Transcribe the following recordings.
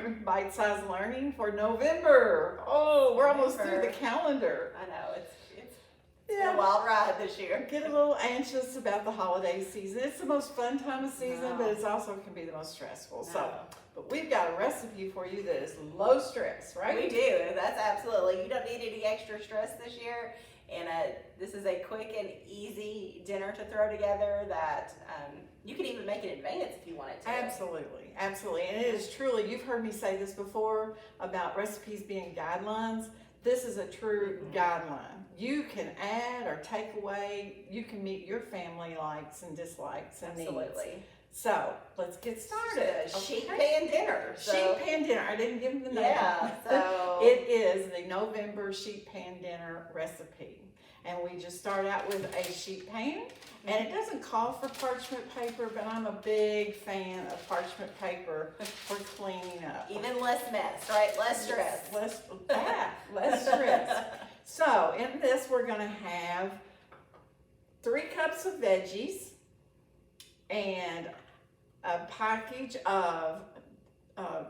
bite-sized learning for November. Oh, we're almost through the calendar. I know, it's been a wild ride this year. Get a little anxious about the holiday season. It's the most fun time of season, but it's also can be the most stressful. So, but we've got a recipe for you that is low stress, right? We do. That's absolutely. You don't need any extra stress this year. And this is a quick and easy dinner to throw together that you can even make in advance if you wanted to. Absolutely, absolutely. And it is truly, you've heard me say this before about recipes being guidelines. This is a true guideline. You can add or take away. You can meet your family likes and dislikes and needs. Absolutely. So let's get started. Sheet pan dinner. Sheet pan dinner. I didn't give them the name. Yeah. So it is the November sheet pan dinner recipe. And we just start out with a sheet pan. And it doesn't call for parchment paper, but I'm a big fan of parchment paper for cleaning up. even less mess, right? Less stress. Less stress. So in this, we're going to have 3 cups of veggies and a package of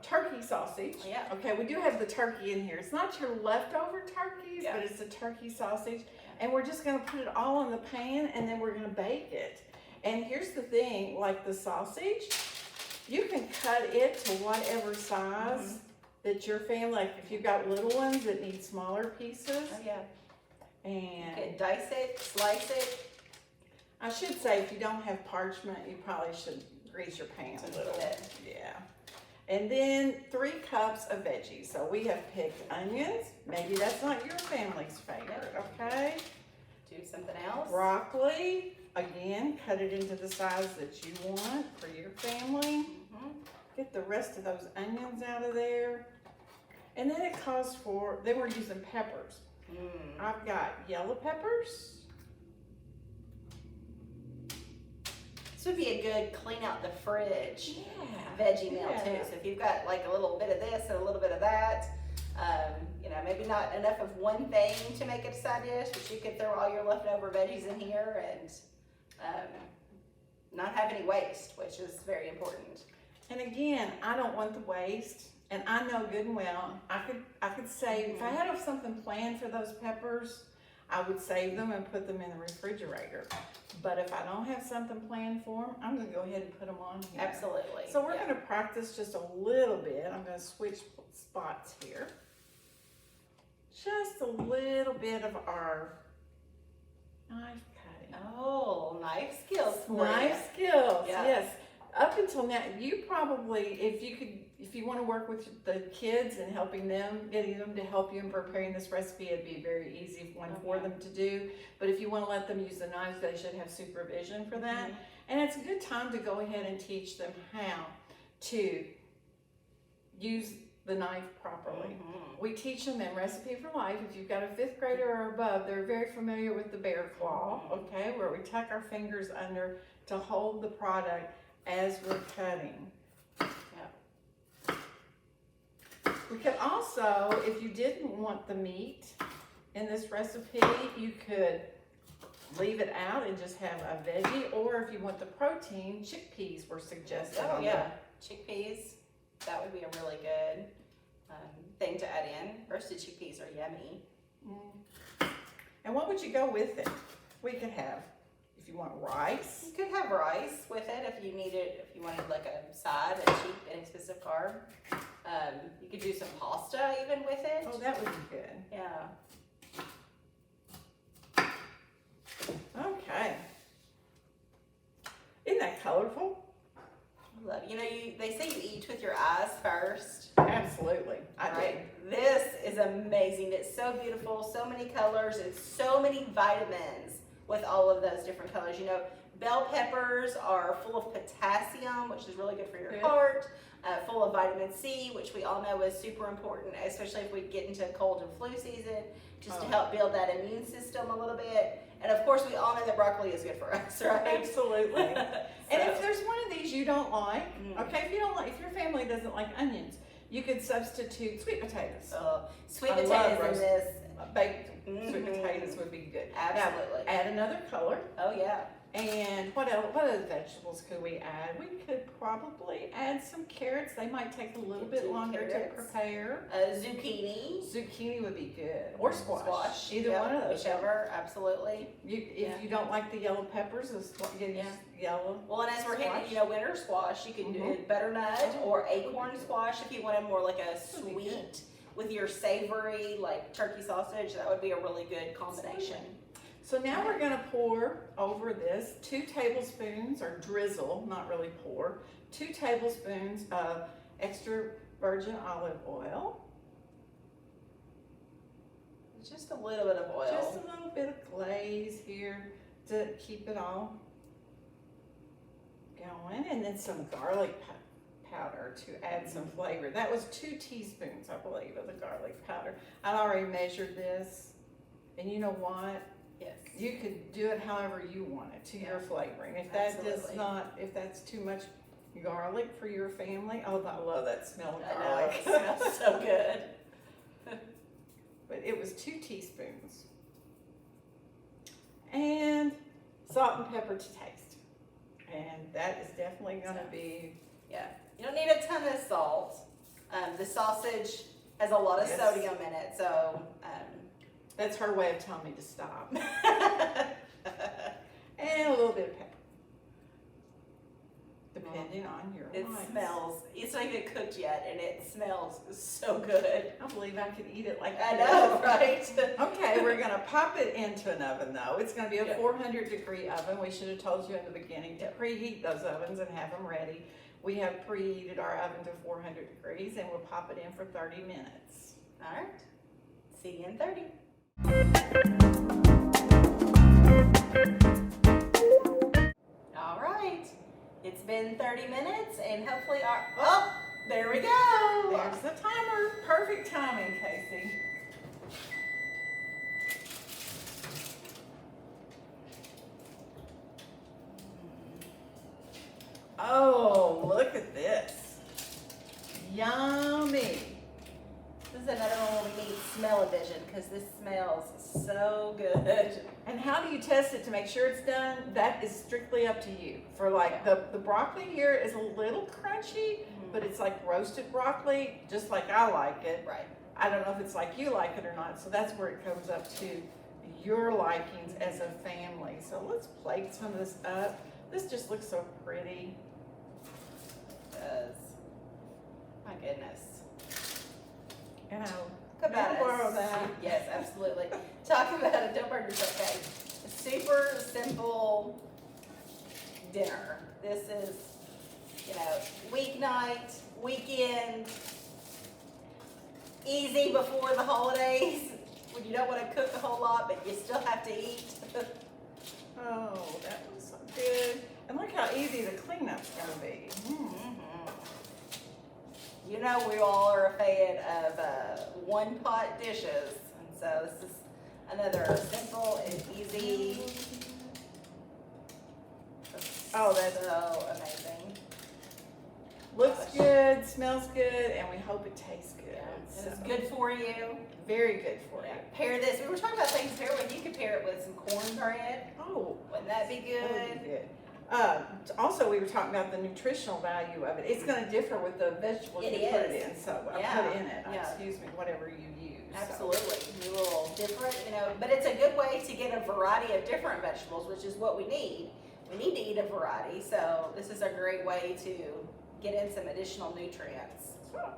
turkey sausage. Yeah. Okay, we do have the turkey in here. It's not your leftover turkeys, but it's a turkey sausage. And we're just gonna put it all in the pan and then we're gonna bake it. And here's the thing, like the sausage, you can cut it to whatever size that your family, like if you've got little ones that need smaller pieces. Oh, yeah. And you can dice it, slice it. I should say, if you don't have parchment, you probably should grease your pan a little bit. Yeah. And then 3 cups of veggies. So we have picked onions. Maybe that's not your family's favorite, okay? Do something else. Broccoli. Again, cut it into the size that you want for your family. Get the rest of those onions out of there. And then it calls for, then we're using peppers. I've got yellow peppers. This would be a good clean out the fridge veggie meal too. So if you've got like a little bit of this and a little bit of that, you know, maybe not enough of one thing to make a side dish, but you could throw all your leftover veggies in here and not have any waste, which is very important. And again, I don't want the waste, and I know good and well, I could save, if I had something planned for those peppers, I would save them and put them in the refrigerator. But if I don't have something planned for them, I'm gonna go ahead and put them on here. Absolutely. So we're gonna practice just a little bit. I'm gonna switch spots here. Just a little bit of our knife cutting. Oh, knife skills. Knife skills, Yeah. yes. Up until now, you probably, if you want to work with the kids and helping them, getting them to help you in preparing this recipe, it'd be a very easy one for them to do. But if you want to let them use the knives, they should have supervision for that. And it's a good time to go ahead and teach them how to use the knife properly. We teach them in Recipe for Life. If you've got a 5th grader or above, they're very familiar with the bear claw, okay, where we tuck our fingers under to hold the product as we're cutting. We could also, if you didn't want the meat in this recipe, you could leave it out and just have a veggie, or if you want the protein, chickpeas were suggested. Oh yeah, chickpeas, that would be a really good thing to add in. Roasted chickpeas are yummy. And what would you go with it? We could have, if you want rice. You could have rice with it if you needed, if you wanted like a side, a cheap, inexpensive carb. You could do some pasta even with it. Oh, that would be good. Yeah. Okay. Isn't that colorful? I love, you know, they say you eat with your eyes first. Absolutely. I do. This is amazing. It's so beautiful, so many colors, and so many vitamins with all of those different colors. You know, bell peppers are full of potassium, which is really good for your heart. Full of vitamin C, which we all know is super important, especially if we get into cold and flu season, just to help build that immune system a little bit. And of course, we all know that broccoli is good for us, right? Absolutely. And if there's one of these you don't like, okay, if your family doesn't like onions, you could substitute sweet potatoes. Sweet potatoes in this. Baked sweet potatoes would be good. Absolutely. Now, add another color. Oh yeah. And what else? What other vegetables could we add? We could probably add some carrots. They might take a little bit longer to prepare. Zucchini. Zucchini would be good, or squash. Either Yep, one of those. whichever, absolutely. If you don't like the yellow peppers, get yellow. Well, and as we're squash. hitting, winter squash, you can do butternut or acorn squash if you wanted more like a sweet with your savory, like turkey sausage. That would be a really good combination. So now we're going to pour over this 2 tablespoons, or drizzle, not really pour, 2 tablespoons of extra virgin olive oil. Just a little bit of oil. Just a little bit of glaze here to keep it all going. And then some garlic powder to add some flavor. That was 2 teaspoons, I believe, of the garlic powder. I'd already measured this. And you know what? Yes. You could do it however you want it, to your flavoring. If that does not, if that's too much garlic for your family, oh, I love that smell of garlic. I know, it smells so good. But it was 2 teaspoons. And salt and pepper to taste. And that is definitely going to be... Yeah, you don't need a ton of salt. The sausage has a lot of sodium in it, so... That's her way of telling me to stop. And a little bit of pepper. Depending on your likes. Smells, it's not even cooked yet, and it smells so good. I believe I could eat it like I know, right? Okay, we're going to pop it into an oven, though. It's going to be a 400-degree oven. We should have told you in the beginning to preheat those ovens and have them ready. We have preheated our oven to 400 degrees, and we'll pop it in for 30 minutes. All right. See you in 30. All right. It's been 30 minutes, and hopefully there we go. There's the timer. Perfect timing, Kacy. Oh, look at this. Yummy. This is another one where we need smell-o-vision because this smells so good. And how do you test it to make sure it's done? That is strictly up to you. For like the broccoli here is a little crunchy, but it's like roasted broccoli, just like I like it. Right. I don't know if it's like you like it or not, so that's where it comes up to your likings as a family. So let's plate some of this up. This just looks so pretty. It does. My goodness. You know, Talk about borrow that. Yes, absolutely. Talk about it. Don't burn yourself, okay? A super simple dinner. This is, weeknight, weekend, easy before the holidays when you don't want to cook a whole lot, but you still have to eat. Oh, that was so good. And look how easy the cleanup's going to be. You know we all are a fan of one-pot dishes, and so this is another simple and easy. Oh, that's so amazing. Looks good, smells good, and we hope it tastes good. Yeah, it's good for you. Very good for you. Pair this. We were talking about things here when you could pair it with some cornbread. Oh, wouldn't that be good? That would be good. Also, we were talking about the nutritional value of it. It's going to differ with the vegetables you put it in. So I put in it. Excuse me, whatever you use. Absolutely, a little different, but it's a good way to get a variety of different vegetables, which is what we need. We need to eat a variety, so this is a great way to get in some additional nutrients. So,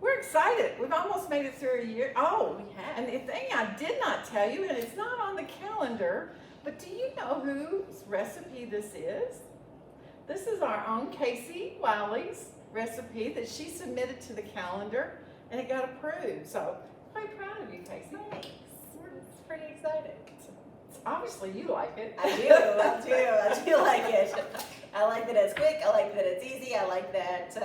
we're excited. We've almost made it through a year. Oh, we have. And the thing I did not tell you, and it's not on the calendar, but do you know whose recipe this is? This is our own Kacy Wiley's recipe that she submitted to the calendar, and it got approved. So, quite proud of you, Kacy. Thanks. We're pretty excited. Obviously, you like it. I do like it. I like that it's quick. I like that it's easy. I like that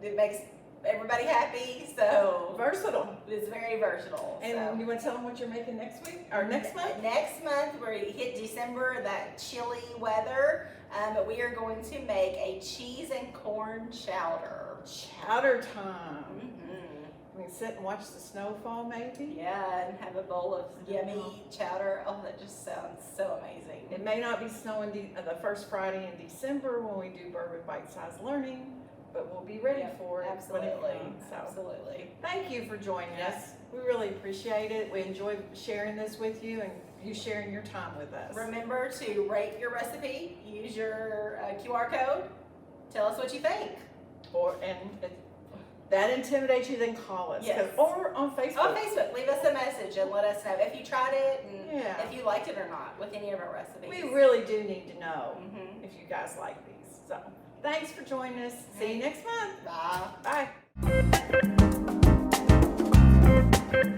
it makes everybody happy. So versatile. It's very versatile. And you want to tell them what you're making next week or next month? Next month, we hit December, that chilly weather. But we are going to make a cheese and corn chowder. Chowder time. Mm-hmm. can sit and watch the snow fall maybe. Yeah, and have a bowl of yummy chowder. Oh, that just sounds so amazing. It may not be snowing the first Friday in December when we do Bourbon Bite-Sized Learning, but we'll be ready for it when it Absolutely. comes. So, Absolutely. thank you for joining Yes. us. We really appreciate it. We enjoy sharing this with you and you sharing your time with us. Remember to rate your recipe, use your QR code, tell us what you think. If that intimidates you, then call us. Yes. Or on Facebook. On Facebook, leave us a message and let us know if you tried it and Yeah. if you liked it or not with any of our recipes. We really do need to know Mhm. if you guys like these. So, thanks for joining us. See you next month. Bye. Bye.